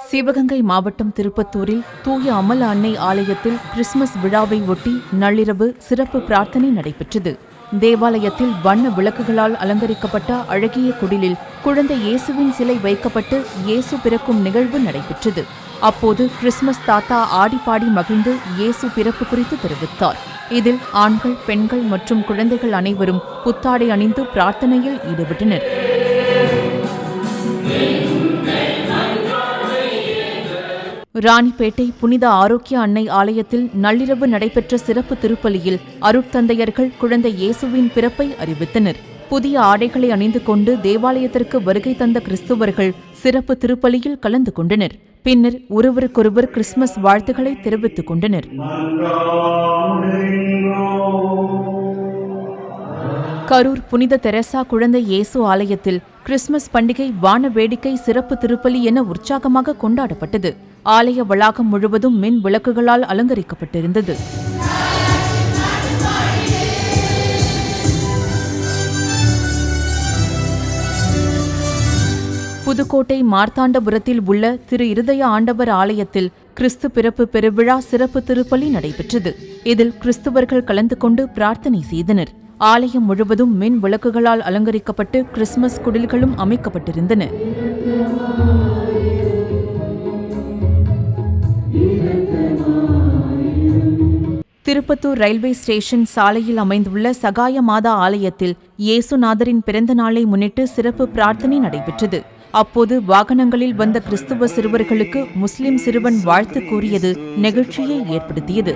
சிவகங்கை மாவட்டம் திருப்பத்தூரில் தூய அமல அன்னை ஆலயத்தில் கிறிஸ்துமஸ் விழாவை ஒட்டி நள்ளிரவு சிறப்பு பிரார்த்தனை நடைபெற்றது. தேவாலயத்தில் வண்ண விளக்குகளால் அலங்கரிக்கப்பட்ட அழகிய குடிலில் குழந்தை இயேசுவின் சிலை வைக்கப்பட்டு இயேசு பிறக்கும் நிகழ்வு நடைபெற்றது. அப்போது கிறிஸ்துமஸ் தாத்தா ஆடிப்பாடி மகிழ்ந்து இயேசு பிறப்பு குறித்து தெரிவித்தார். இதில் ஆண்கள், பெண்கள் மற்றும் குழந்தைகள் அனைவரும் புத்தாடை அணிந்து பிரார்த்தனையில் ஈடுபட்டனர். ராணிப்பேட்டை புனித ஆரோக்கிய அன்னை ஆலயத்தில் நள்ளிரவு நடைபெற்ற சிறப்பு திருப்பலியில் அருட்தந்தையர்கள் குழந்தை இயேசுவின் பிறப்பை அறிவித்தனர். புதிய ஆடைகளை அணிந்து கொண்டு தேவாலயத்திற்கு வருகை தந்த கிறிஸ்துவர்கள் சிறப்பு திருப்பலியில் கலந்து கொண்டனர். பின்னர் ஒருவருக்கொருவர் கிறிஸ்துமஸ் வாழ்த்துக்களை தெரிவித்துக் கொண்டனர். கரூர் புனித தெரசா குழந்தை இயேசு ஆலயத்தில் கிறிஸ்துமஸ் பண்டிகை வான வேடிக்கை சிறப்பு திருப்பலி என உற்சாகமாக கொண்டாடப்பட்டது. ஆலய வளாகம் முழுவதும் மின் விளக்குகளால் அலங்கரிக்கப்பட்டிருந்தது. புதுக்கோட்டை மார்த்தாண்டபுரத்தில் உள்ள திரு இருதய ஆண்டவர் ஆலயத்தில் கிறிஸ்து பிறப்பு பெருவிழா சிறப்பு திருப்பலி நடைபெற்றது. இதில் கிறிஸ்துவர்கள் கலந்து கொண்டு பிரார்த்தனை செய்தனர். ஆலயம் முழுவதும் மின் விளக்குகளால் அலங்கரிக்கப்பட்டு கிறிஸ்துமஸ் குடில்களும் அமைக்கப்பட்டிருந்தன. திருப்பத்தூர் ரயில்வே ஸ்டேஷன் சாலையில் அமைந்துள்ள சகாய மாதா ஆலயத்தில் இயேசுநாதரின் பிறந்த நாளை முன்னிட்டு சிறப்பு பிரார்த்தனை நடைபெற்றது. அப்போது வாகனங்களில் வந்த கிறிஸ்துவ சிறுவர்களுக்கு முஸ்லிம் சிறுவன் வாழ்த்து கூறியது நெகிழ்ச்சியை ஏற்படுத்தியது.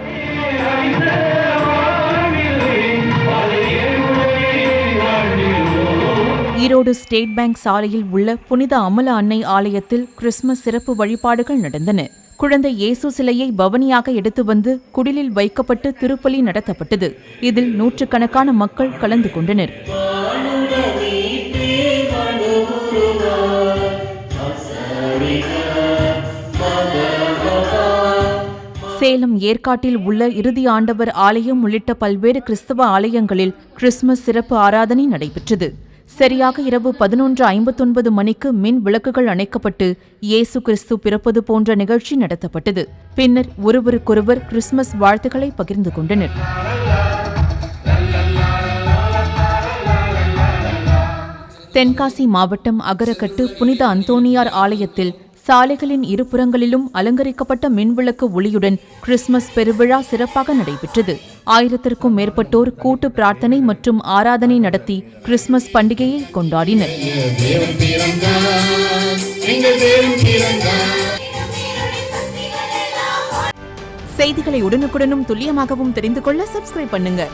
ஈரோடு ஸ்டேட் பேங்க் சாலையில் உள்ள புனித அமல அன்னை ஆலயத்தில் கிறிஸ்துமஸ் சிறப்பு வழிபாடுகள் நடந்தன. குழந்தை இயேசு சிலையை பவனியாக எடுத்து வந்து குடிலில் வைக்கப்பட்டு திருப்பலி நடத்தப்பட்டது. இதில் நூற்றுக்கணக்கான மக்கள் கலந்து கொண்டனர். சேலம் ஏற்காட்டில் உள்ள இறுதி ஆண்டவர் ஆலயம் உள்ளிட்ட பல்வேறு கிறிஸ்தவ ஆலயங்களில் கிறிஸ்துமஸ் சிறப்பு ஆராதனை நடைபெற்றது. சரியாக இரவு 11:59 மணிக்கு மின் விளக்குகள் அணைக்கப்பட்டு இயேசு கிறிஸ்து பிறப்பது போன்ற நிகழ்ச்சி நடத்தப்பட்டது. பின்னர் ஒருவருக்கொருவர் கிறிஸ்துமஸ் வாழ்த்துக்களை பகிர்ந்து கொண்டனர். தென்காசி மாவட்டம் அகரக்கட்டு புனித அந்தோணியார் ஆலயத்தில் சாலைகளின் இருபுறங்களிலும் அலங்கரிக்கப்பட்ட மின்விளக்கு ஒளியுடன் கிறிஸ்துமஸ் பெருவிழா சிறப்பாக நடைபெற்றது. 1000க்கும் மேற்பட்டோர் கூட்டு பிரார்த்தனை மற்றும் ஆராதனை நடத்தி கிறிஸ்துமஸ் பண்டிகையை கொண்டாடினர். செய்திகளை உடனுக்குடனும் துல்லியமாகவும் தெரிந்து கொள்ள சப்ஸ்கிரைப் பண்ணுங்க.